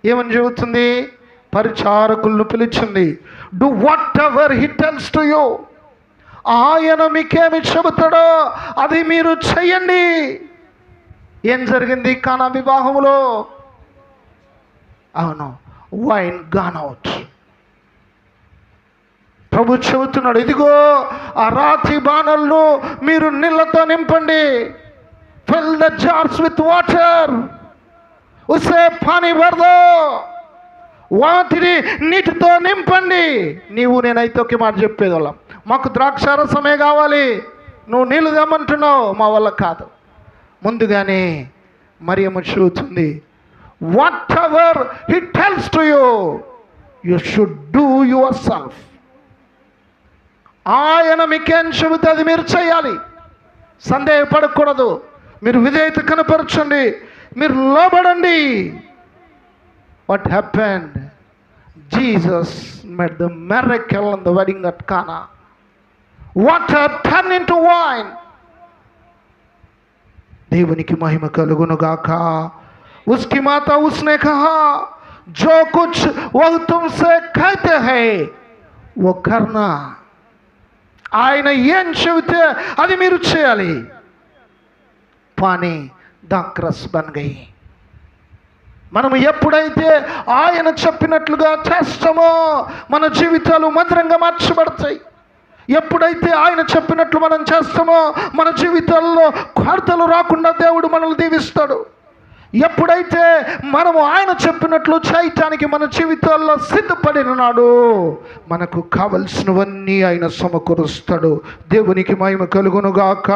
ఏమని చెబుతుంది? పరిచారకులను పిలిచింది. Do what ever he tells to you. ఆయన మీకేమి చెబుతాడో అది మీరు చెయ్యండి. ఏం జరిగింది కానా వివాహంలో? అవును, వైన్ గాన్ అవుట్. ప్రభు చెబుతున్నాడు, ఇదిగో ఆ రాతి బాణలను మీరు నీళ్ళతో నింపండి. Fill the jars with water. ఉసే పానీ భర్దో. వాటిని నీటితో నింపండి. నీవు నేనైతే ఒకే మాట చెప్పేది వాళ్ళం, మాకు ద్రాక్షారసమే కావాలి, నువ్వు నీళ్ళు తెమ్మంటున్నావు, మా వల్ల కాదు. ముందుగానే మరియమ్మ చెబుతుంది, what ever he tells to you, you should do your self. ఆయన మీకేం చెబితే అది మీరు చేయాలి. సందేహపడకూడదు. మీరు విధేయత కనపరచండి, మీరు లోబడండి. What happened? Jesus made the miracle in the wedding at Cana. Water turn into wine. దేవునికి మహిమ కలుగునుగాక. उसकी माता उसने कहा जो कुछ वह तुमसे कहते हैं वो करना. ఆయన ఏం చెబితే అది మీరు చేయాలి. పానీ దాక్రస్ బన్ గయి. మనం ఎప్పుడైతే ఆయన చెప్పినట్లుగా చేస్తామో మన జీవితాలు మధురంగా మార్చబడతాయి. ఎప్పుడైతే ఆయన చెప్పినట్లు మనం చేస్తామో మన జీవితాల్లో కొరతలు రాకుండా దేవుడు మనల్ని దీవిస్తాడు. ఎప్పుడైతే మనము ఆయన చెప్పినట్లు చేయటానికి మన జీవితాల్లో సిద్ధపడిన నాడు మనకు కావలసినవన్నీ ఆయన సమకూరుస్తాడు. దేవునికి మహిమ కలుగునుగాక.